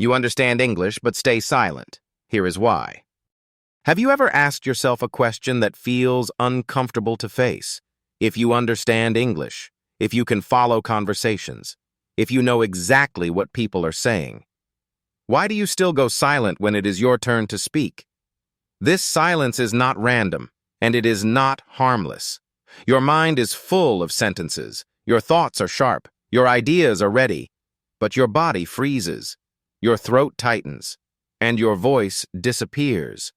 You understand English but stay silent. Here is why. Have you ever asked yourself a question that feels uncomfortable to face? If you understand English, if you can follow conversations, if you know exactly what people are saying, why do you still go silent when it is your turn to speak? This silence is not random, and it is not harmless. Your mind is full of sentences, your thoughts are sharp, your ideas are ready, but your body freezes, your throat tightens, and your voice disappears.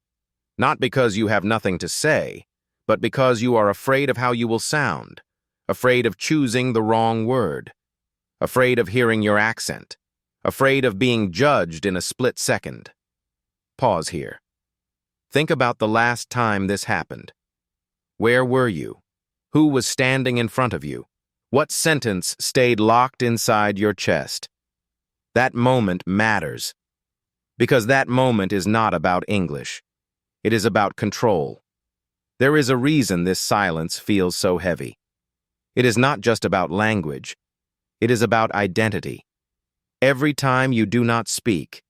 Not because you have nothing to say, but because you are afraid of how you will sound, afraid of choosing the wrong word, afraid of hearing your accent, afraid of being judged in a split second. Pause here. Think about the last time this happened. Where were you? Who was standing in front of you? What sentence stayed locked inside your chest? That moment matters, because that moment is not about English. It is about control. There is a reason this silence feels so heavy. It is not just about language. It is about identity. Every time you do not speak,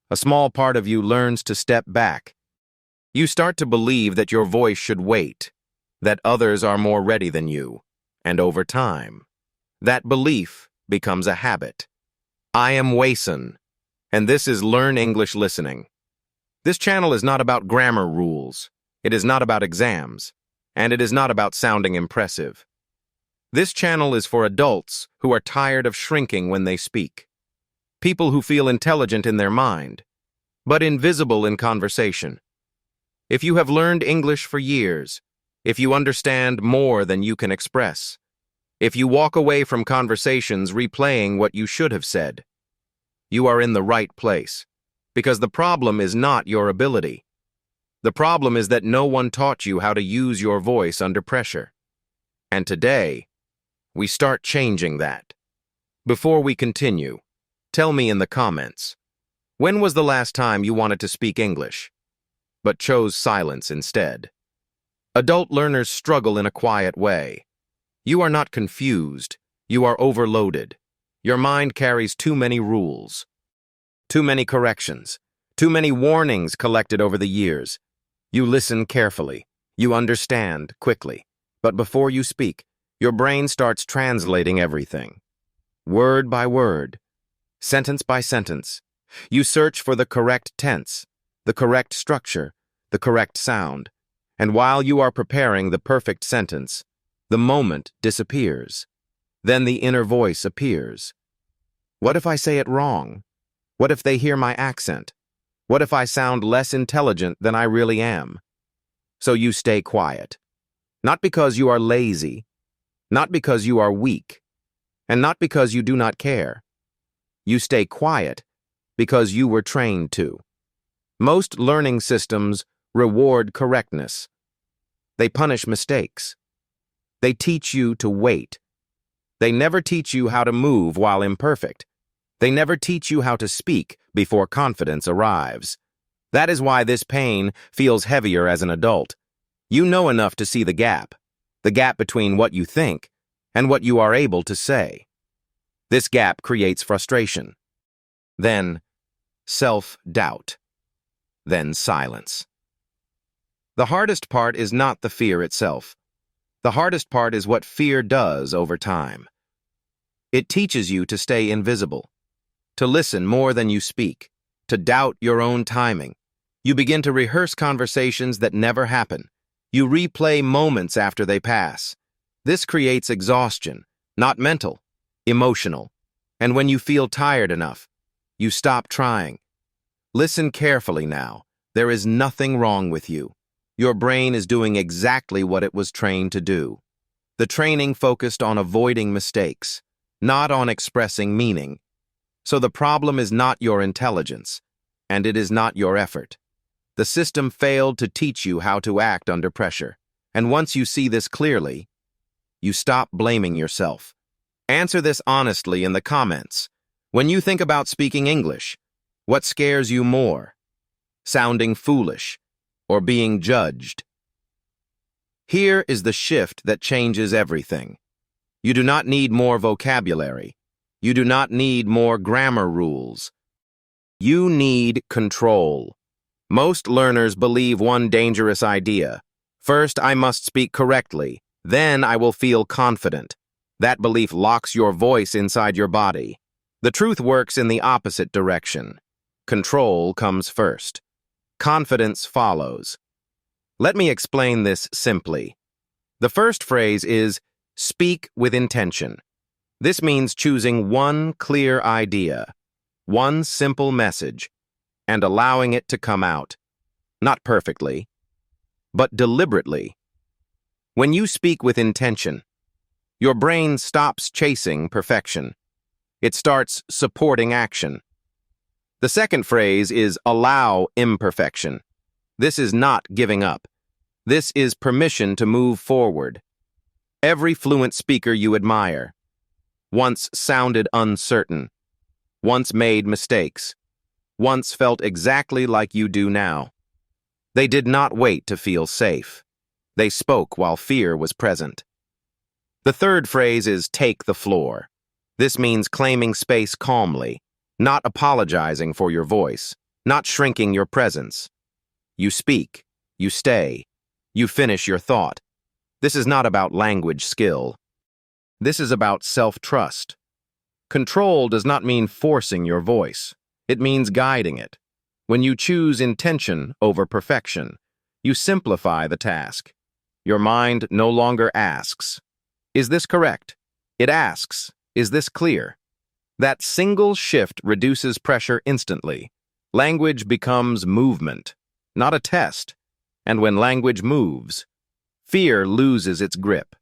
a small part of you learns to step back. You start to believe that your voice should wait, that others are more ready than you, and over time, that belief becomes a habit. I am Wason, and this is Learn English Listening. This channel is not about grammar rules, it is not about exams, and it is not about sounding impressive. This channel is for adults who are tired of shrinking when they speak. People who feel intelligent in their mind, but invisible in conversation. If you have learned English for years, if you understand more than you can express, if you walk away from conversations replaying what you should have said, you are in the right place, because the problem is not your ability. The problem is that no one taught you how to use your voice under pressure. And today, we start changing that. Before we continue, tell me in the comments, when was the last time you wanted to speak English, but chose silence instead? Adult learners struggle in a quiet way. You are not confused, you are overloaded. Your mind carries too many rules, too many corrections, too many warnings collected over the years. You listen carefully, you understand quickly, but before you speak, your brain starts translating everything. Word by word, sentence by sentence, you search for the correct tense, the correct structure, the correct sound, and while you are preparing the perfect sentence, the moment disappears. Then the inner voice appears. What if I say it wrong? What if they hear my accent? What if I sound less intelligent than I really am? So you stay quiet. Not because you are lazy, not because you are weak, and not because you do not care. You stay quiet because you were trained to. Most learning systems reward correctness. They punish mistakes. They teach you to wait. They never teach you how to move while imperfect. They never teach you how to speak before confidence arrives. That is why this pain feels heavier as an adult. You know enough to see the gap between what you think and what you are able to say. This gap creates frustration, then self-doubt, then silence. The hardest part is not the fear itself. The hardest part is what fear does over time. It teaches you to stay invisible, to listen more than you speak, to doubt your own timing. You begin to rehearse conversations that never happen. You replay moments after they pass. This creates exhaustion, not mental, emotional. And when you feel tired enough, you stop trying. Listen carefully now. There is nothing wrong with you. Your brain is doing exactly what it was trained to do. The training focused on avoiding mistakes, not on expressing meaning. So the problem is not your intelligence, and it is not your effort. The system failed to teach you how to act under pressure. And once you see this clearly, you stop blaming yourself. Answer this honestly in the comments. When you think about speaking English, what scares you more? Sounding foolish or being judged? Here is the shift that changes everything. You do not need more vocabulary. You do not need more grammar rules. You need control. Most learners believe one dangerous idea. First, I must speak correctly. Then I will feel confident. That belief locks your voice inside your body. The truth works in the opposite direction. Control comes first. Confidence follows. Let me explain this simply. The first phrase is, speak with intention. This means choosing one clear idea, one simple message, and allowing it to come out. Not perfectly, but deliberately. When you speak with intention, your brain stops chasing perfection. It starts supporting action. The second phrase is allow imperfection. This is not giving up. This is permission to move forward. Every fluent speaker you admire once sounded uncertain, once made mistakes, once felt exactly like you do now. They did not wait to feel safe. They spoke while fear was present. The third phrase is take the floor. This means claiming space calmly, not apologizing for your voice, not shrinking your presence. You speak, you stay, you finish your thought. This is not about language skill. This is about self-trust. Control does not mean forcing your voice. It means guiding it. When you choose intention over perfection, you simplify the task. Your mind no longer asks, is this correct? It asks, is this clear? That single shift reduces pressure instantly. Language becomes movement, not a test. And when language moves, fear loses its grip.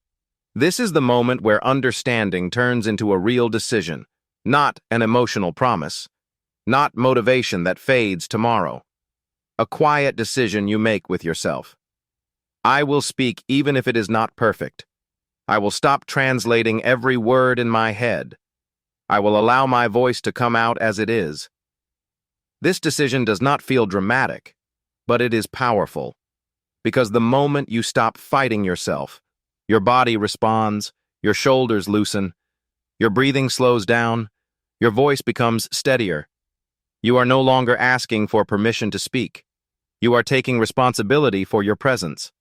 This is the moment where understanding turns into a real decision, not an emotional promise, not motivation that fades tomorrow. A quiet decision you make with yourself. I will speak even if it is not perfect. I will stop translating every word in my head. I will allow my voice to come out as it is. This decision does not feel dramatic, but it is powerful. Because the moment you stop fighting yourself, your body responds, your shoulders loosen, your breathing slows down, your voice becomes steadier. You are no longer asking for permission to speak. You are taking responsibility for your presence.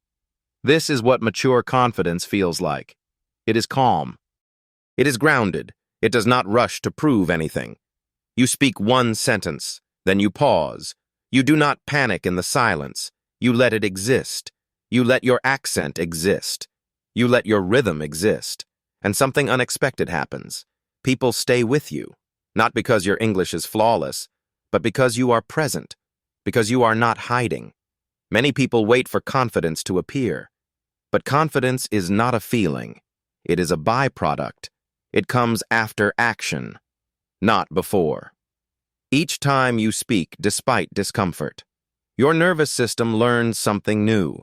This is what mature confidence feels like. It is calm. It is grounded. It does not rush to prove anything. You speak one sentence, then you pause. You do not panic in the silence. You let it exist. You let your accent exist. You let your rhythm exist. And something unexpected happens. People stay with you, not because your English is flawless, but because you are present, because you are not hiding. Many people wait for confidence to appear. But confidence is not a feeling. It is a byproduct. It comes after action, not before. Each time you speak despite discomfort, your nervous system learns something new.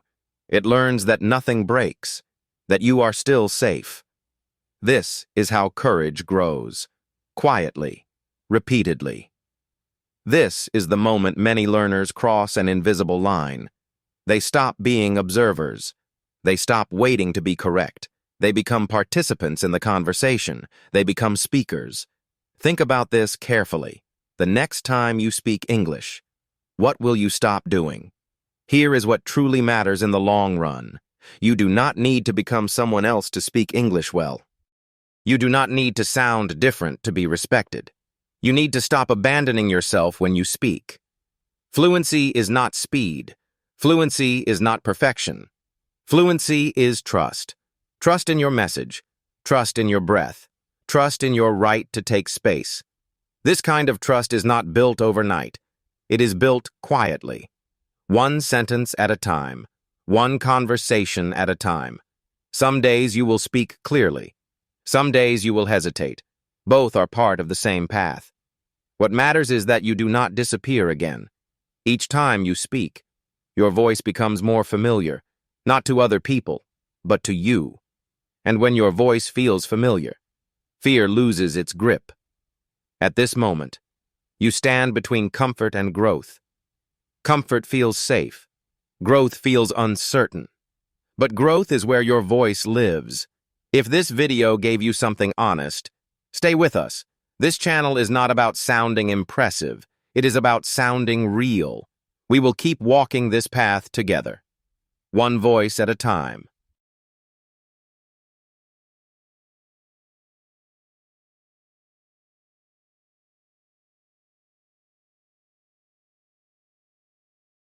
It learns that nothing breaks, that you are still safe. This is how courage grows, quietly, repeatedly. This is the moment many learners cross an invisible line. They stop being observers. They stop waiting to be correct. They become participants in the conversation. They become speakers. Think about this carefully. The next time you speak English, what will you stop doing? Here is what truly matters in the long run. You do not need to become someone else to speak English well. You do not need to sound different to be respected. You need to stop abandoning yourself when you speak. Fluency is not speed. Fluency is not perfection. Fluency is trust. Trust in your message. Trust in your breath. Trust in your right to take space. This kind of trust is not built overnight. It is built quietly. One sentence at a time. One conversation at a time. Some days you will speak clearly. Some days you will hesitate. Both are part of the same path. What matters is that you do not disappear again. Each time you speak, your voice becomes more familiar, not to other people, but to you. And when your voice feels familiar, fear loses its grip. At this moment, you stand between comfort and growth. Comfort feels safe. Growth feels uncertain. But growth is where your voice lives. If this video gave you something honest, stay with us. This channel is not about sounding impressive. It is about sounding real. We will keep walking this path together, one voice at a time.